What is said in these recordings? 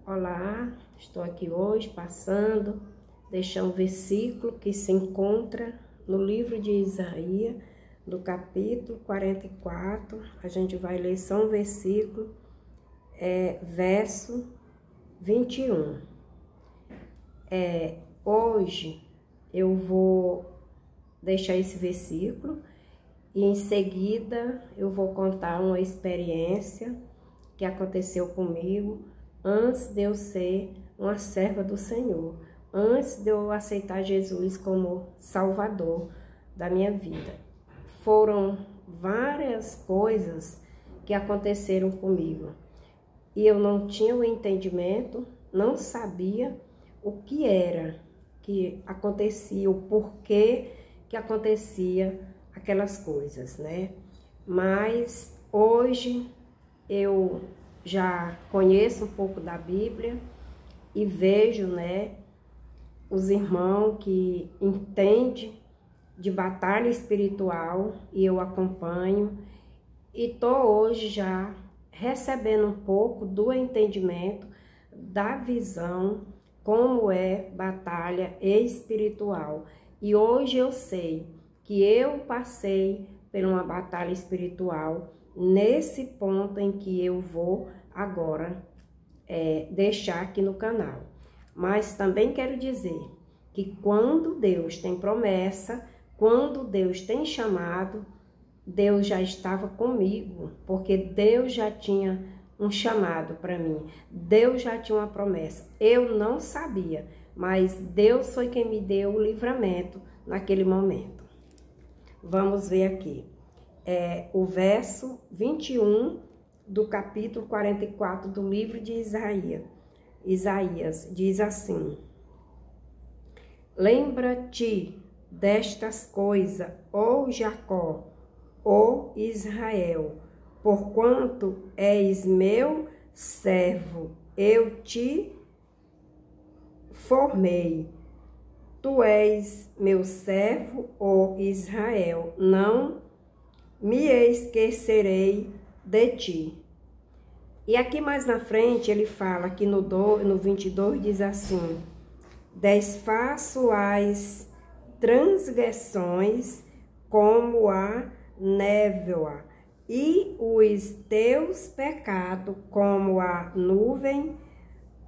Olá, estou aqui hoje passando, deixar um versículo que se encontra no livro de Isaías, do capítulo 44. A gente vai ler só um versículo, verso 21. Hoje eu vou deixar esse versículo e em seguida eu vou contar uma experiência que aconteceu comigo antes de eu ser uma serva do Senhor, antes de eu aceitar Jesus como Salvador da minha vida. Foram várias coisas que aconteceram comigo e eu não tinha o entendimento, não sabia o que era que acontecia, o porquê que acontecia aquelas coisas, né? Mas hoje eu já conheço um pouco da Bíblia e vejo, né, os irmãos que entendem de batalha espiritual e eu acompanho e tô hoje já recebendo um pouco do entendimento, da visão, como é batalha espiritual. E hoje eu sei que eu passei por uma batalha espiritual nesse ponto em que eu vou agora deixar aqui no canal. Mas também quero dizer que quando Deus tem promessa, quando Deus tem chamado, Deus já estava comigo, porque Deus já tinha um chamado para mim, Deus já tinha uma promessa. Eu não sabia, mas Deus foi quem me deu o livramento naquele momento. Vamos ver aqui. O verso 21 do capítulo 44 do livro de Isaías. Isaías diz assim: Lembra-te destas coisas, ó Jacó, ó Israel, porquanto és meu servo, eu te formei. Tu és meu servo, ó Israel, não me esquecerei de ti. E aqui mais na frente ele fala, aqui no 22 diz assim: Desfaço as transgressões como a névoa, e os teus pecados como a nuvem,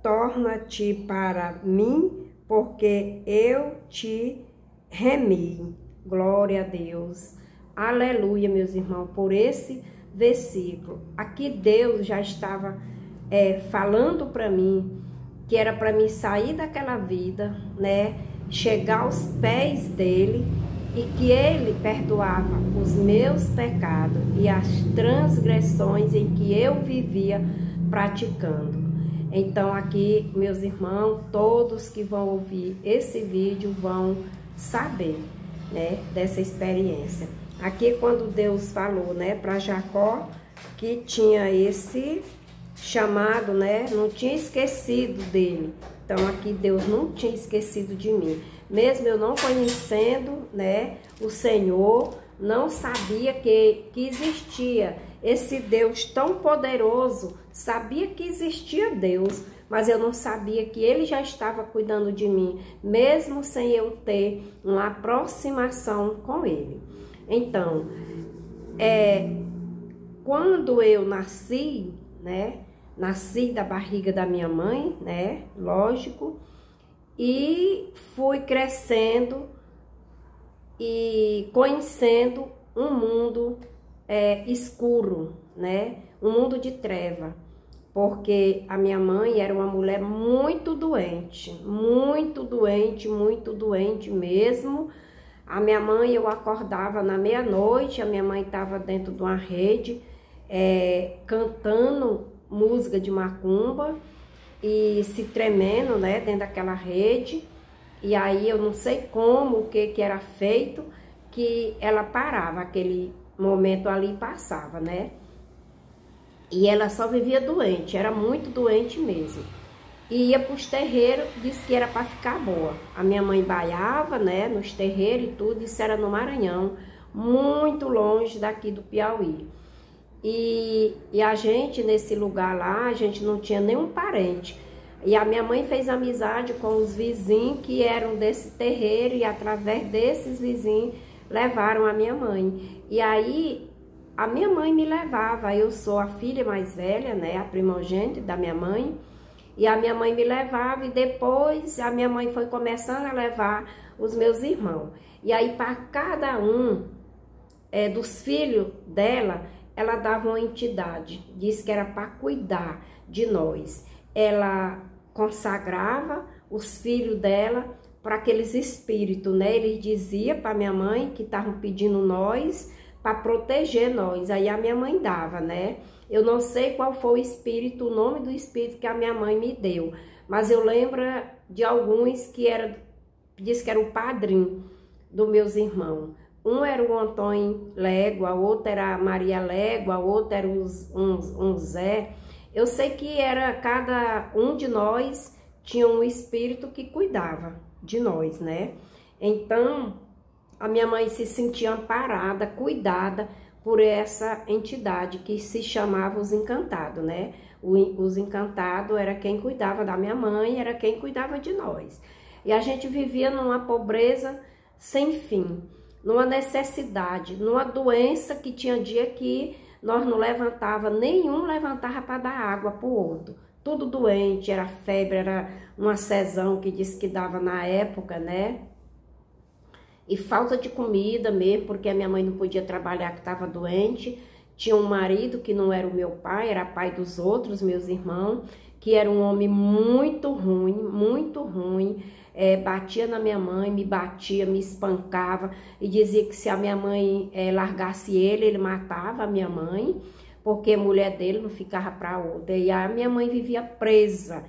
torna-te para mim, porque eu te remi. Glória a Deus. Aleluia, meus irmãos, por esse versículo. Aqui Deus já estava falando para mim que era para mim sair daquela vida, né? Chegar aos pés dele e que ele perdoava os meus pecados e as transgressões em que eu vivia praticando. Então aqui, meus irmãos, todos que vão ouvir esse vídeo vão saber, né, dessa experiência. Aqui quando Deus falou, né, para Jacó que tinha esse chamado, né, não tinha esquecido dele. Então aqui Deus não tinha esquecido de mim. Mesmo eu não conhecendo, né, o Senhor, não sabia que existia esse Deus tão poderoso. Sabia que existia Deus, mas eu não sabia que ele já estava cuidando de mim, mesmo sem eu ter uma aproximação com ele. Então, quando eu nasci, né, nasci da barriga da minha mãe, né, lógico, e fui crescendo e conhecendo um mundo escuro, né, um mundo de treva, porque a minha mãe era uma mulher muito doente, muito doente, muito doente mesmo. A minha mãe, eu acordava na meia-noite, a minha mãe estava dentro de uma rede, cantando música de macumba e se tremendo, né, dentro daquela rede. E aí eu não sei como, o que era feito, que ela parava, aquele momento ali passava, né. E ela só vivia doente, era muito doente mesmo. E ia para os terreiros, disse que era para ficar boa. A minha mãe baiava, né, nos terreiros e tudo, isso era no Maranhão, muito longe daqui do Piauí. E a gente, nesse lugar lá, a gente não tinha nenhum parente. E a minha mãe fez amizade com os vizinhos que eram desse terreiro e através desses vizinhos levaram a minha mãe. E aí a minha mãe me levava, eu sou a filha mais velha, né, a primogênita da minha mãe, e a minha mãe me levava e depois a minha mãe foi começando a levar os meus irmãos. E aí para cada um dos filhos dela, ela dava uma entidade, disse que era para cuidar de nós. Ela consagrava os filhos dela para aqueles espíritos, né? Ele dizia para minha mãe que estavam pedindo nós para proteger nós. Aí a minha mãe dava, né? Eu não sei qual foi o espírito, o nome do espírito que a minha mãe me deu, mas eu lembro de alguns que disse que era o padrinho dos meus irmãos. Um era o Antônio Légua, outro era a Maria Légua, outro era um Zé. Eu sei que era cada um de nós tinha um espírito que cuidava de nós, né? Então, a minha mãe se sentia amparada, cuidada por essa entidade que se chamava os encantados, né? Os encantados era quem cuidava da minha mãe, era quem cuidava de nós. E a gente vivia numa pobreza sem fim, numa necessidade, numa doença que tinha dia que nós não levantava, nenhum levantava para dar água para o outro. Tudo doente, era febre, era uma cesão que disse que dava na época, né? E falta de comida mesmo, porque a minha mãe não podia trabalhar, que estava doente. Tinha um marido que não era o meu pai, era pai dos outros, meus irmãos, que era um homem muito ruim. Batia na minha mãe, me batia, me espancava e dizia que se a minha mãe largasse ele matava a minha mãe, porque a mulher dele não ficava para outra. E a minha mãe vivia presa,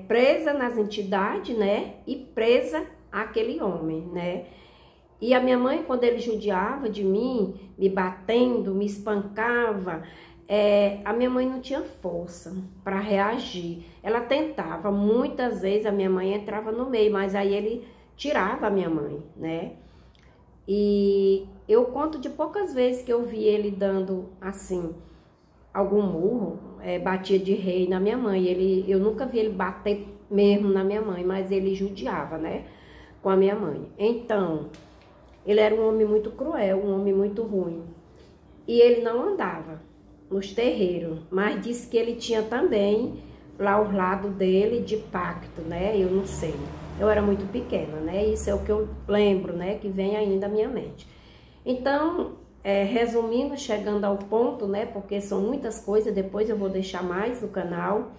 presa nas entidades, né? E presa àquele homem, né? E a minha mãe, quando ele judiava de mim, me batendo, me espancava, a minha mãe não tinha força para reagir. Ela tentava, muitas vezes a minha mãe entrava no meio, mas aí ele tirava a minha mãe, né? E eu conto de poucas vezes que eu vi ele dando, assim, algum murro, batia de rei na minha mãe. Eu nunca vi ele bater mesmo na minha mãe, mas ele judiava, né, com a minha mãe. Então, ele era um homem muito cruel, um homem muito ruim. E ele não andava nos terreiros, mas disse que ele tinha também lá ao lado dele de pacto, né? Eu não sei. Eu era muito pequena, né? Isso é o que eu lembro, né? Que vem ainda à minha mente. Então, resumindo, chegando ao ponto, né? Porque são muitas coisas, depois eu vou deixar mais no canal.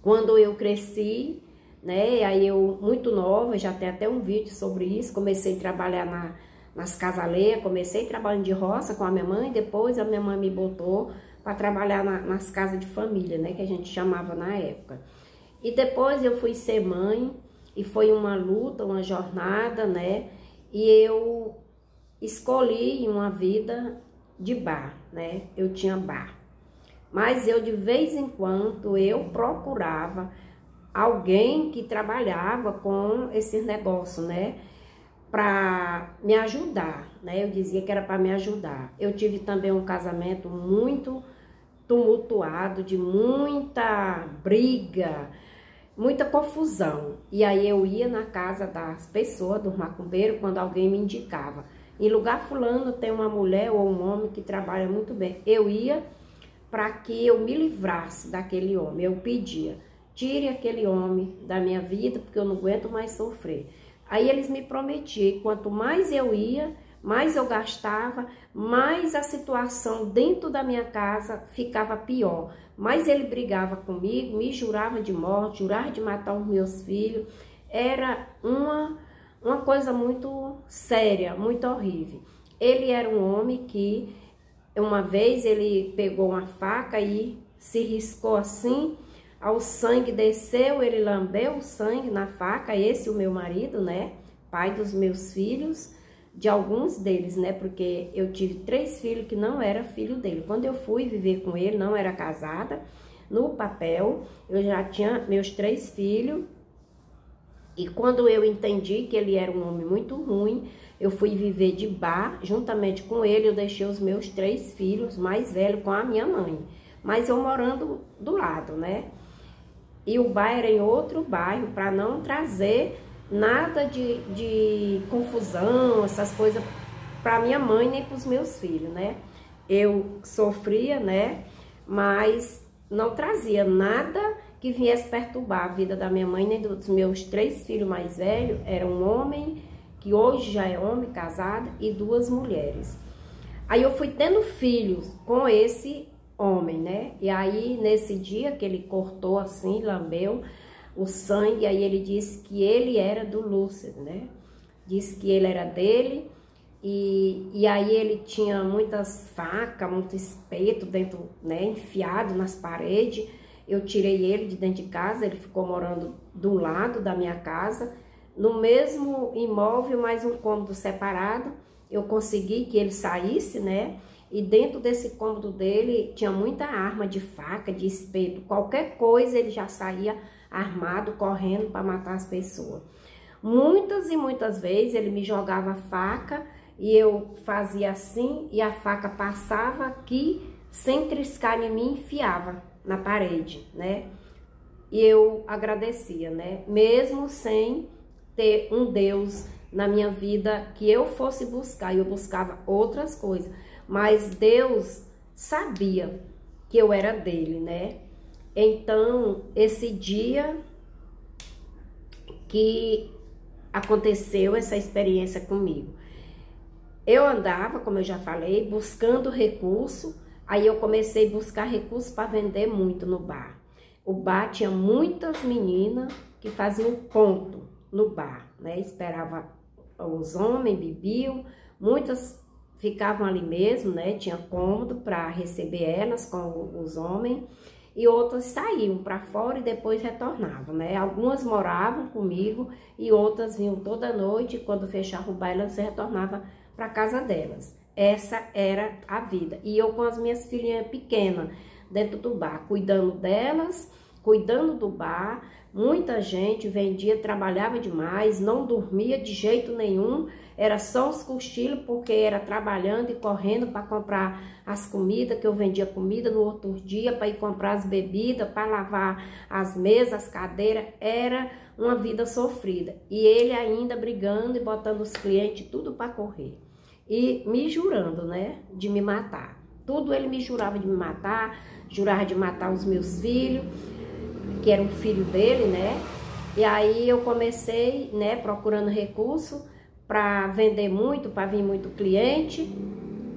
Quando eu cresci, né? Aí eu, muito nova, já tem até um vídeo sobre isso, comecei a trabalhar nas casaleiras, comecei trabalhando de roça com a minha mãe, depois a minha mãe me botou para trabalhar nas casas de família, né, que a gente chamava na época. E depois eu fui ser mãe, e foi uma luta, uma jornada, né, e eu escolhi uma vida de bar, né, eu tinha bar. Mas eu, de vez em quando, eu procurava alguém que trabalhava com esses negócios, né, para me ajudar, né? Eu dizia que era para me ajudar. Eu tive também um casamento muito tumultuado, de muita briga, muita confusão. E aí eu ia na casa das pessoas, dos macumbeiros, quando alguém me indicava. Em lugar fulano tem uma mulher ou um homem que trabalha muito bem. Eu ia para que eu me livrasse daquele homem. Eu pedia, tire aquele homem da minha vida, porque eu não aguento mais sofrer. Aí eles me prometiam, quanto mais eu ia, mais eu gastava, mais a situação dentro da minha casa ficava pior. Mais ele brigava comigo, me jurava de morte, jurava de matar os meus filhos. Era uma coisa muito séria, muito horrível. Ele era um homem que, uma vez, ele pegou uma faca e se riscou assim, o sangue desceu, ele lambeu o sangue na faca, esse o meu marido, né, pai dos meus filhos, de alguns deles, né, porque eu tive 3 filhos que não era filho dele. Quando eu fui viver com ele, não era casada, no papel, eu já tinha meus 3 filhos, e quando eu entendi que ele era um homem muito ruim, eu fui viver de bar, juntamente com ele, eu deixei os meus 3 filhos mais velhos com a minha mãe, mas eu morando do lado, né. e o bar era em outro bairro, para não trazer nada de confusão, essas coisas para minha mãe nem para os meus filhos, né? Eu sofria, né? Mas não trazia nada que viesse perturbar a vida da minha mãe nem dos meus 3 filhos mais velhos. Era um homem, que hoje já é homem, casado, e 2 mulheres. Aí eu fui tendo filhos com esse homem, né? E aí, nesse dia que ele cortou assim, lambeu o sangue, aí ele disse que ele era do Lúcido, né? Disse que ele era dele, e aí ele tinha muitas facas, muito espeto dentro, né? Enfiado nas paredes. Eu tirei ele de dentro de casa, ele ficou morando do lado da minha casa, no mesmo imóvel, mas um cômodo separado. Eu consegui que ele saísse, né? E dentro desse cômodo dele tinha muita arma de faca, de espeto, qualquer coisa ele já saía armado, correndo para matar as pessoas. Muitas e muitas vezes ele me jogava a faca e eu fazia assim e a faca passava aqui, sem triscar em mim, enfiava na parede, né? E eu agradecia, né? Mesmo sem ter um Deus na minha vida que eu fosse buscar, eu buscava outras coisas. Mas Deus sabia que eu era dele, né? Então, esse dia que aconteceu essa experiência comigo, eu andava, como eu já falei, buscando recurso. Aí eu comecei a buscar recurso para vender muito no bar. O bar tinha muitas meninas que faziam ponto no bar, né? Esperava os homens, bebiam, muitas ficavam ali mesmo, né? Tinha cômodo para receber elas com os homens, e outras saíam para fora e depois retornavam, né? Algumas moravam comigo e outras vinham toda noite, e quando fechava o bar elas retornavam para casa delas. Essa era a vida. E eu com as minhas filhinhas pequenas dentro do bar, cuidando delas, cuidando do bar. Muita gente vendia, trabalhava demais, não dormia de jeito nenhum, era só os cochilos, porque era trabalhando e correndo para comprar as comidas, que eu vendia comida no outro dia, para ir comprar as bebidas, para lavar as mesas, as cadeiras. Era uma vida sofrida. E ele ainda brigando e botando os clientes tudo para correr. E me jurando, né, de me matar. Tudo ele me jurava de me matar, jurava de matar os meus filhos, que era um filho dele, né? E aí eu comecei, né, procurando recurso para vender muito, para vir muito cliente.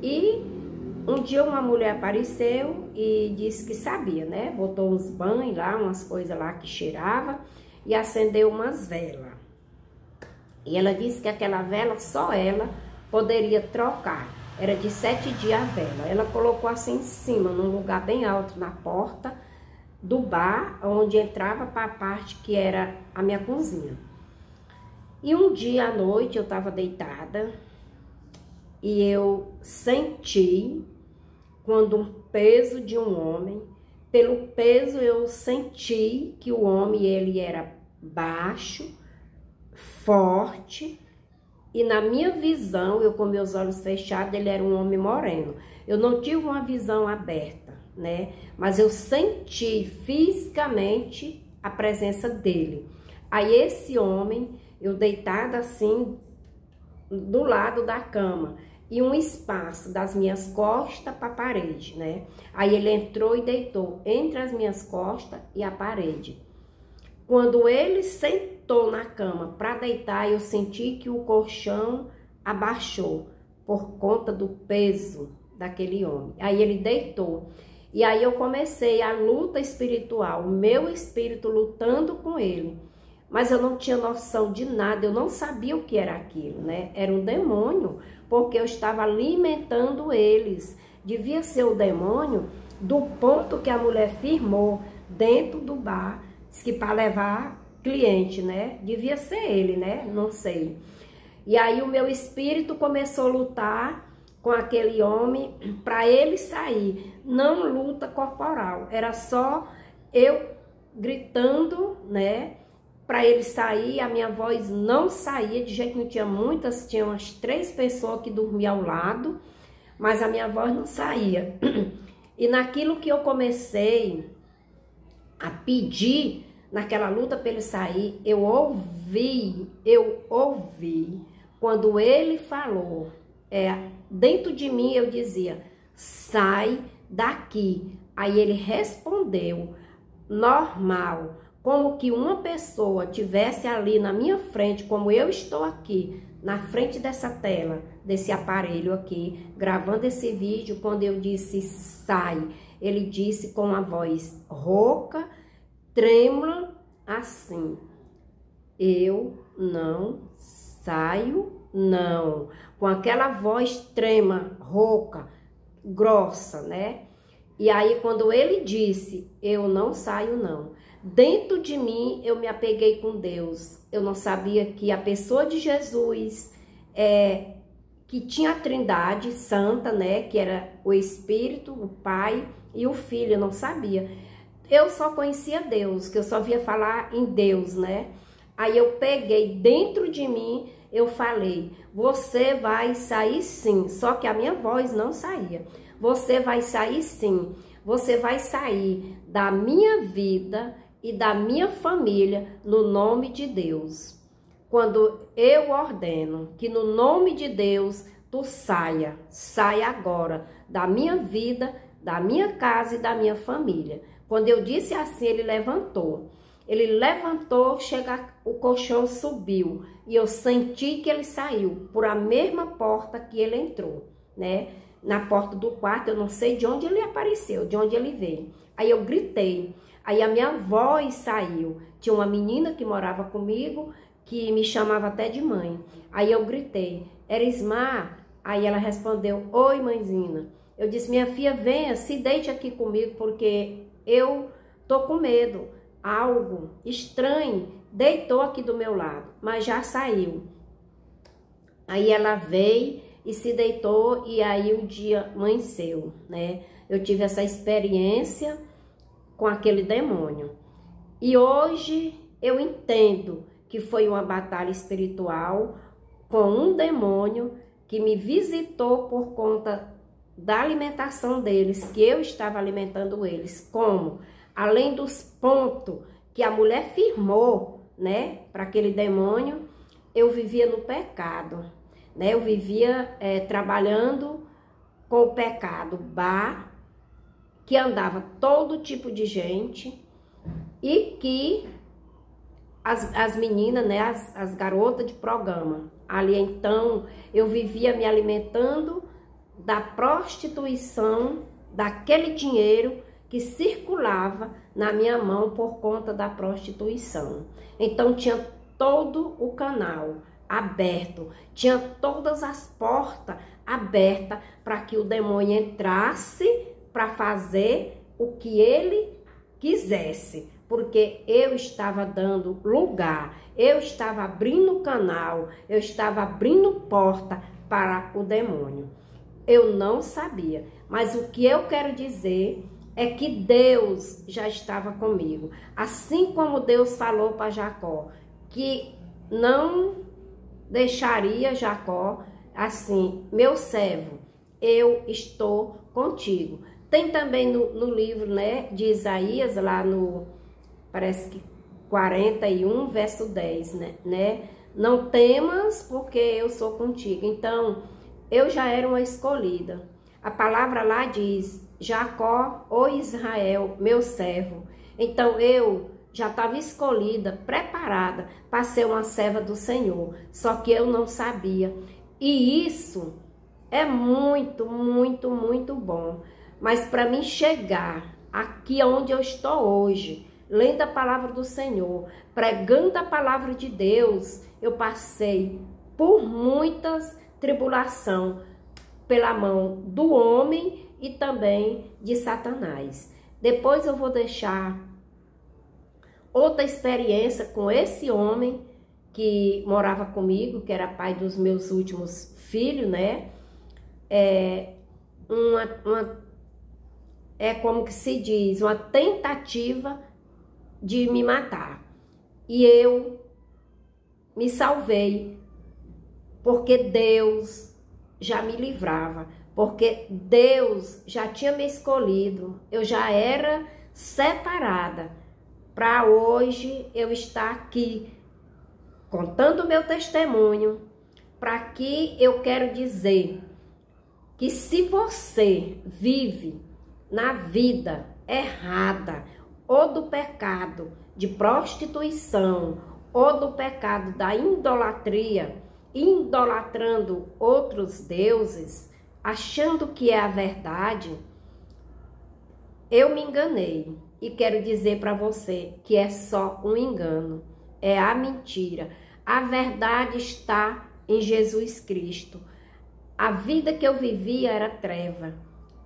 E um dia uma mulher apareceu e disse que sabia, né? Botou uns banhos lá, umas coisas lá que cheirava e acendeu umas velas. E ela disse que aquela vela, só ela poderia trocar. Era de 7 dias a vela. Ela colocou assim em cima, num lugar bem alto, na porta do bar, onde entrava para a parte que era a minha cozinha. E um dia à noite eu estava deitada e eu senti quando um peso de um homem, pelo peso eu senti que o homem ele era baixo, forte, e na minha visão, eu com meus olhos fechados, ele era um homem moreno. Eu não tive uma visão aberta, né? Mas eu senti fisicamente a presença dele. Aí esse homem, eu deitada assim, do lado da cama, e um espaço das minhas costas para a parede, né? Aí ele entrou e deitou entre as minhas costas e a parede. Quando ele sentou na cama para deitar, eu senti que o colchão abaixou por conta do peso daquele homem. Aí ele deitou. E aí eu comecei a luta espiritual, o meu espírito lutando com ele. Mas eu não tinha noção de nada, eu não sabia o que era aquilo, né? Era um demônio, porque eu estava alimentando eles. Devia ser o demônio do ponto que a mulher firmou dentro do bar, que para levar cliente, né? Devia ser ele, né? Não sei. E aí o meu espírito começou a lutar com aquele homem para ele sair. Não luta corporal, era só eu gritando, né? Para ele sair. A minha voz não saía de jeito nenhum. Tinha muitas, tinha umas 3 pessoas que dormiam ao lado, mas a minha voz não saía. E naquilo que eu comecei a pedir naquela luta para ele sair, eu ouvi, quando ele falou, dentro de mim eu dizia, sai daqui. Aí ele respondeu, normal, como que uma pessoa tivesse ali na minha frente, como eu estou aqui, na frente dessa tela, desse aparelho aqui, gravando esse vídeo. Quando eu disse sai, ele disse com a voz rouca, trêmula, assim, eu não saio, não. Com aquela voz trema, rouca, grossa, né? E aí, quando ele disse, eu não saio, não. Dentro de mim, eu me apeguei com Deus. Eu não sabia que a pessoa de Jesus, que tinha a Trindade Santa, né? Que era o Espírito, o Pai e o Filho, eu não sabia. Eu só conhecia Deus, que eu só via falar em Deus, né? Aí eu peguei dentro de mim, eu falei, você vai sair sim. Só que a minha voz não saía. Você vai sair sim. Você vai sair da minha vida e da minha família no nome de Deus. Quando eu ordeno que no nome de Deus tu saia agora da minha vida, da minha casa e da minha família. Quando eu disse assim, ele levantou. Ele levantou, o colchão subiu e eu senti que ele saiu por a mesma porta que ele entrou, né? Na porta do quarto, eu não sei de onde ele apareceu, de onde ele veio. Aí eu gritei, aí a minha voz saiu. Tinha uma menina que morava comigo, que me chamava até de mãe. Aí eu gritei, Erismar. Aí ela respondeu, oi mãezinha. Eu disse, minha filha, venha, se deite aqui comigo, porque eu tô com medo. Algo estranho deitou aqui do meu lado, mas já saiu. Aí ela veio e se deitou, e aí o dia amanheceu, né? Eu tive essa experiência com aquele demônio. E hoje eu entendo que foi uma batalha espiritual com um demônio que me visitou por conta da alimentação deles, que eu estava alimentando eles. Como? Além dos pontos que a mulher firmou, né, para aquele demônio, eu vivia no pecado. Né? Eu vivia trabalhando com o pecado, bar, que andava todo tipo de gente e que as meninas, né, as garotas de programa, ali então eu vivia me alimentando da prostituição, daquele dinheiro que circulava na minha mão por conta da prostituição. Então tinha todo o canal aberto, tinha todas as portas abertas para que o demônio entrasse para fazer o que ele quisesse, porque eu estava dando lugar, eu estava abrindo canal, eu estava abrindo porta para o demônio. Eu não sabia, mas o que eu quero dizer é que Deus já estava comigo, assim como Deus falou para Jacó, que não deixaria Jacó assim, meu servo, eu estou contigo. Tem também no livro, né, de Isaías, lá no, parece que 41, verso 10, né? Não temas, porque eu sou contigo. Então, eu já era uma escolhida. A palavra lá diz, Jacó, ó Israel, meu servo. Então, eu já estava escolhida, preparada para ser uma serva do Senhor. Só que eu não sabia. E isso é muito, muito, muito bom. Mas para mim chegar aqui onde eu estou hoje, lendo a palavra do Senhor, pregando a palavra de Deus, eu passei por muitas tribulações pela mão do homem e também de Satanás. Depois eu vou deixar outra experiência com esse homem que morava comigo, que era pai dos meus últimos filhos, né? É como que se diz, uma tentativa de me matar. E eu me salvei, porque Deus já me livrava, porque Deus já tinha me escolhido, eu já era separada para hoje eu estar aqui contando o meu testemunho, para que eu quero dizer que se você vive na vida errada, ou do pecado de prostituição, ou do pecado da idolatria, idolatrando outros deuses, achando que é a verdade, eu me enganei. E quero dizer para você que é só um engano, é a mentira. A verdade está em Jesus Cristo. A vida que eu vivia era treva.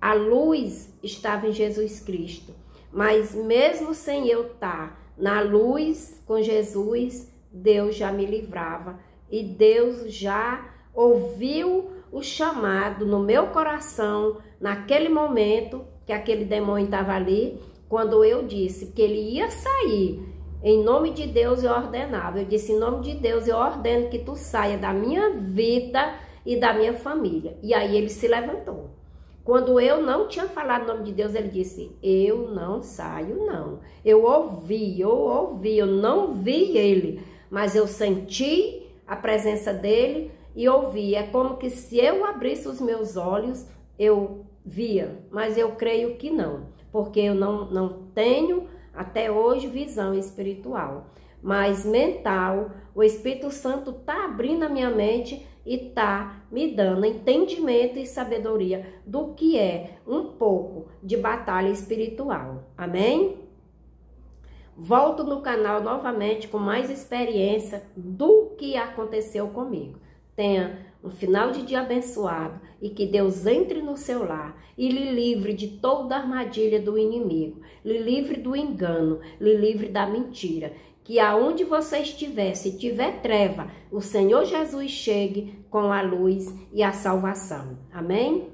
A luz estava em Jesus Cristo. Mas mesmo sem eu estar na luz com Jesus, Deus já me livrava. E Deus já ouviu o chamado no meu coração, naquele momento que aquele demônio estava ali, quando eu disse que ele ia sair. Em nome de Deus eu ordenava. Eu disse, em nome de Deus eu ordeno que tu saia da minha vida e da minha família. E aí ele se levantou. Quando eu não tinha falado o nome de Deus, ele disse, eu não saio não. Eu ouvi, eu não vi ele, mas eu senti a presença dele e ouvi. É como que se eu abrisse os meus olhos, eu via, mas eu creio que não, porque eu não tenho até hoje visão espiritual, mas mental. O Espírito Santo está abrindo a minha mente e está me dando entendimento e sabedoria do que é um pouco de batalha espiritual. Amém? Volto no canal novamente com mais experiência do que aconteceu comigo. Tenha um final de dia abençoado e que Deus entre no seu lar e lhe livre de toda armadilha do inimigo, lhe livre do engano, lhe livre da mentira. Que aonde você estiver, se tiver treva, o Senhor Jesus chegue com a luz e a salvação. Amém?